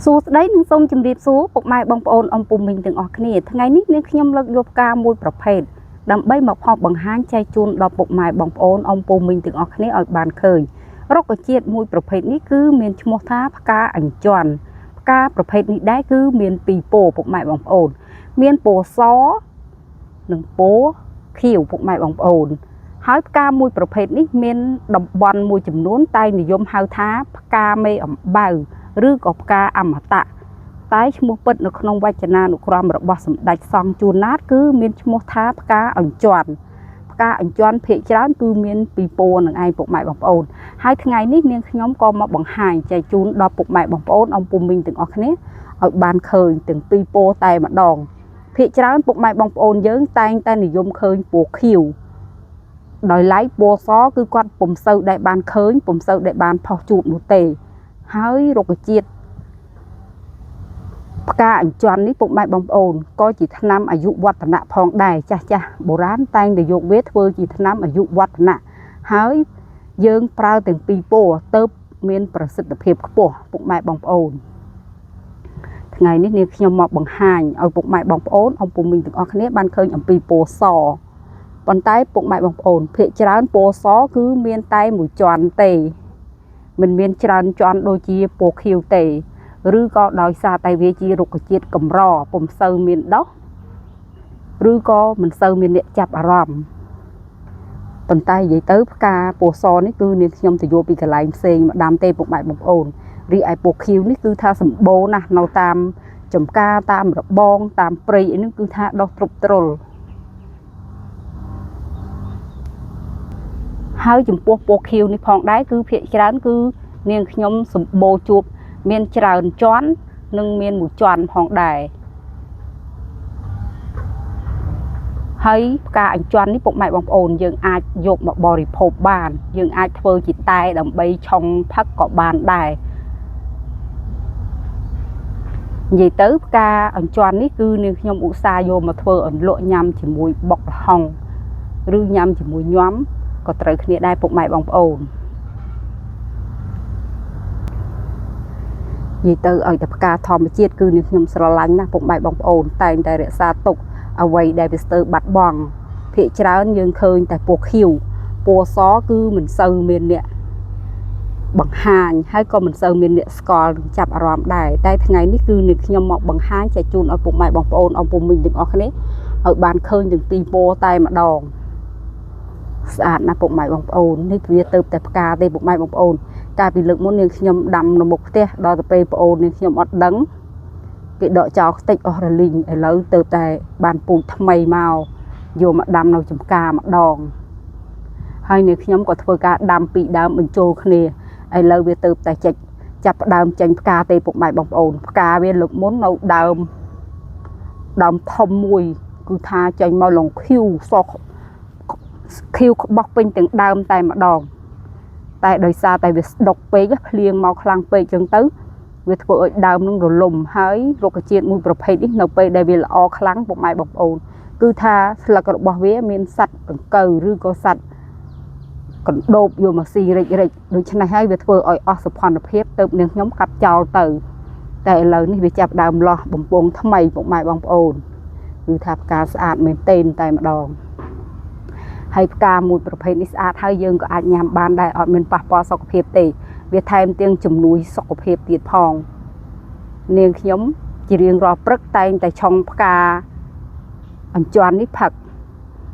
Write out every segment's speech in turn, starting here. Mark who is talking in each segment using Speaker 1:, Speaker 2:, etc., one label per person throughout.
Speaker 1: សួស្តីនិងសូមជម្រាបសួរពុកម៉ែបងប្អូនអំពុំមីងទាំងអស់គ្នាថ្ងៃនេះនាងខ្ញុំលើកយកផ្កាមួយប្រភេទដើម្បីមកផុសបង្ហាញចែកជូនដល់ពុកម៉ែបងប្អូនអំពុំមីងទាំងអស់គ្នាឲ្យបានឃើញរុក្ខជាតិមួយប្រភេទនេះគឺមានឈ្មោះថាផ្កាអញ្ចាន់ផ្កាប្រភេទនេះដែរគឺមានពីរពណ៌ពុកម៉ែបងប្អូនមានពណ៌សនិងពណ៌ខៀវពុកម៉ែបងប្អូនហើយផ្កាមួយប្រភេទនេះមានតំបន់មួយចំនួនតែនិយមហៅថាផ្កាមេអំបៅឬក៏ផ្កាអមតៈតែឈ្មោះពិតនៅក្នុងវចនានុក្រមរបស់សម្ដេចសង្ឃជួនណាតគឺមានឈ្មោះថាផ្កាអញ្ចាន់ផ្កាអញ្ចាន់ភាគច្រើនគឺមានពីរពណ៌នឹងឯងពុកម៉ែបងប្អូនហើយថ្ងៃនេះនាងខ្ញុំក៏មកបង្ហាញចែកជូនដល់ពុកម៉ែបងប្អូនអំពុំមីងទាំងអស់គ្នាឲ្យបានឃើញទាំងពីរពណ៌តែម្ដងភាគច្រើនពុកម៉ែបងប្អូនយើងតែងតែនិយមឃើញពណ៌ខៀវដោយឡែកពណ៌សគឺគាត់ពុំសូវដែលបានឃើញពុំសូវដែលបានផុសជួបនោះទេហើយរុក្ខជាតិផ្កាអញ្ចាន់នេះពុកម៉ែបងប្អូនក៏ជាថ្នាំអាយុវឌ្ឍនៈផងដែរចាស់បុរាណតែងតែយកវាធ្វើជាថ្នាំអាយុវឌ្ឍនៈហើយយើងប្រើទាំងពីរពណ៌ទៅមានប្រសិទ្ធភាពខ្ពស់ពុកម៉ែបងប្អូនថ្ងៃនេះនាងខ្ញុំមកបង្ហាញឲ្យពុកម៉ែបងប្អូនអំពុំមីងទាំងអស់គ្នាបានឃើញអំពីពណ៌សប៉ុន្តែពុកម៉ែបងប្អូនភាគច្រើនពណ៌សគឺមានតែមួយជាន់ទេមិនមានច្រើនជាន់ដូចជាពណ៌ខៀវទេឬក៏ដោយសារតែវាជារុក្ខជាតិកម្រពុំសូវមានដុះឬក៏មិនសូវមានអ្នកចាប់អារម្មណ៍ប៉ុន្តែនិយាយទៅផ្កាពណ៌សនេះគឺនាងខ្ញុំទៅយកពីកន្លែងផ្សេងមកដាំទេពុកម៉ែបងប្អូនរីឯពណ៌ខៀវនេះគឺថាសម្បូរណាស់នៅតាមចំការតាមរបងតាមព្រៃអីនេះគឺថាដុះទ្រុបទ្រុលហើយចំពោះពណ៌ខៀវនេះផងដែរគឺភាគច្រើនគឺនាងខ្ញុំសម្បូរជួបមានច្រើនជាន់និងមានមួយជាន់ផងដែរហើយផ្កាអញ្ចាន់នេះពុកម៉ែបងប្អូនយើងអាចយកមកបរិភោគបានយើងអាចធ្វើជាតែដើម្បីឆុងផឹកក៏បានដែរនិយាយទៅផ្កាអញ្ចាន់នេះគឺនាងខ្ញុំឧស្សាហ៍យកមកធ្វើអន្លក់ញ៉ាំជាមួយបុកល្ហុងឬញ៉ាំជាមួយញាំក៏ត្រូវគ្នាដែរពុកម៉ែបងប្អូននិយាយទៅឲ្យតែផ្កាធម្មជាតិគឺនាងខ្ញុំស្រឡាញ់ណាស់ពុកម៉ែបងប្អូនតែងតែរក្សាទុកអ្វីដែលវាស្ទើរបាត់បង់ភាគច្រើនយើងឃើញតែពណ៌ខៀវពណ៌សគឺមិនសូវមានអ្នកបង្ហាញហើយក៏មិនសូវមានអ្នកស្គាល់និងចាប់អារម្មណ៍ដែរតែថ្ងៃនេះគឺនាងខ្ញុំមកបង្ហាញចែកជូនឲ្យពុកម៉ែបងប្អូនអំពុំមីងទាំងអស់គ្នាឲ្យបានឃើញទាំងពីរពណ៌តែម្ដងស្អាតណាស់ពុកម៉ែបងប្អូននេះវាទៅតែផ្កាទេពុកម៉ែបងប្អូនកាលពីលើកមុននាងខ្ញុំដាំនៅមុខផ្ទះដល់ទៅពេលប្អូននាងខ្ញុំអត់ដឹងគេដកចោលខ្ទេចអស់រលីងឥឡូវទៅតែបានពូជថ្មីមកយកមកដាំនៅចំការម្ដងហើយនាងខ្ញុំក៏ធ្វើការដាំពីដើមបញ្ចូលគ្នាឥឡូវវាទៅតែចាប់ដើមចេញផ្កាទេពុកម៉ែបងប្អូនផ្កាវាលើកមុននៅដើមធំមួយគឺថាចេញមកឡងខៀវសក់ខៀវក្បោះពេញទាំងដើមតែម្ដងតែដោយសារតែវាស្ដុកពេកភ្លៀងមកខ្លាំងពេកចឹងទៅវាធ្វើឲ្យដើមនឹងរលំហើយរុក្ខជាតិមួយប្រភេទនេះនៅពេលដែលវាល្អខ្លាំងពុកម៉ែបងប្អូនគឺថាស្លឹករបស់វាមានសត្វដង្កូវឬក៏សត្វកណ្ដូបយកមកស៊ីរិចដូច្នេះហើយវាធ្វើឲ្យអស់សោភ័ណភាពទៅនាងខ្ញុំកាត់ចោលទៅតែឥឡូវនេះវាចាប់ដើមលាស់បំពង់ថ្មីពុកម៉ែបងប្អូនគឺថាផ្កាស្អាតមែនទែនតែម្ដងហើយផ្កាមួយប្រភេទនេះស្អាតហើយយើងក៏អាចញ៉ាំបានដែរអត់មានប៉ះពាល់សុខភាពទេវាថែមទាំងជំនួយសុខភាពទៀតផងនាងខ្ញុំជារៀងរាល់ព្រឹកតែងតែឆុងផ្កាអញ្ចាន់នេះផឹក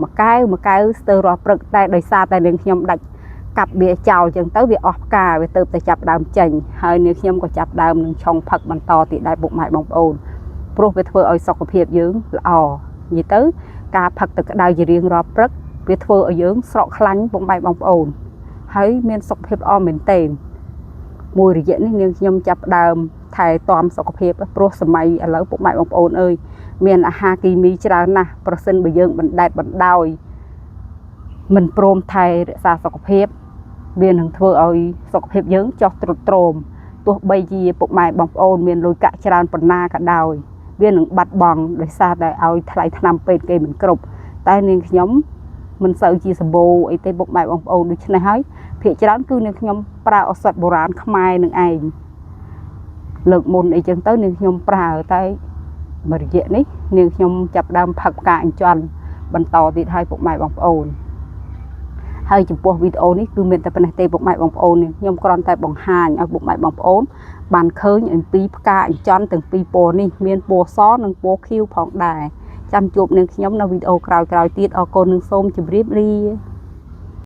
Speaker 1: មួយកែវស្ទើររាល់ព្រឹកតែដោយសារតែនាងខ្ញុំដាច់កាប់វាចោលចឹងទៅវាអស់ផ្កាវាទៅតែចាប់ដើមចេញហើយនាងខ្ញុំក៏ចាប់ដើមនឹងឆុងផឹកបន្តទៀតដែរពុកម៉ែបងប្អូនព្រោះវាធ្វើឲ្យសុខភាពយើងល្អនិយាយទៅការផឹកទឹកក្តៅជារៀងរាល់ព្រឹកវាធ្វើឲ្យយើងស្រកខ្លាញ់ពុកម៉ែបងប្អូនហើយមានសុខភាពល្អមែនទែនមួយរយៈនេះនាងខ្ញុំចាប់ដើមថែទាំសុខភាពព្រោះសម័យឥឡូវពុកម៉ែបងប្អូនអើយមានអាហារគីមីច្រើនណាស់ប្រសិនបើយើងបណ្ដែតបណ្ដោយមិនព្រមថែរក្សាសុខភាពវានឹងធ្វើឲ្យសុខភាពយើងចុះទ្រុឌទ្រោមទោះបីជាពុកម៉ែបងប្អូនមានលុយកាក់ច្រើនប៉ុណ្ណាក៏ដោយវានឹងបាត់បង់ដោយសារតែឲ្យថ្លៃថ្នាំពេទ្យគេមិនគ្រប់តែនាងខ្ញុំមិនសូវជាសម្បូរអីទេពុកម៉ែបងប្អូនដូច្នេះហើយភាគច្រើនគឺនាងខ្ញុំប្រើឱសថបុរាណខ្មែរនឹងឯង lực môn ấy chân tới nên nhom prà tay mà dễ ní nên nhom chập đam phật cả chọn bắn tò thì hai bộ mày bằng ồn hai chụp bộ video ní cứ mình tập này tê bộ mày bằng ồn này nhom còn tại bằng hàn ở bộ mày bằng ồn bàn khơi những pi cả chọn từng pi po ní miền po xó nâng po khiêu phong đài chăm chụp nên nhom video cào tiết ở con nương xôm chụp riết đi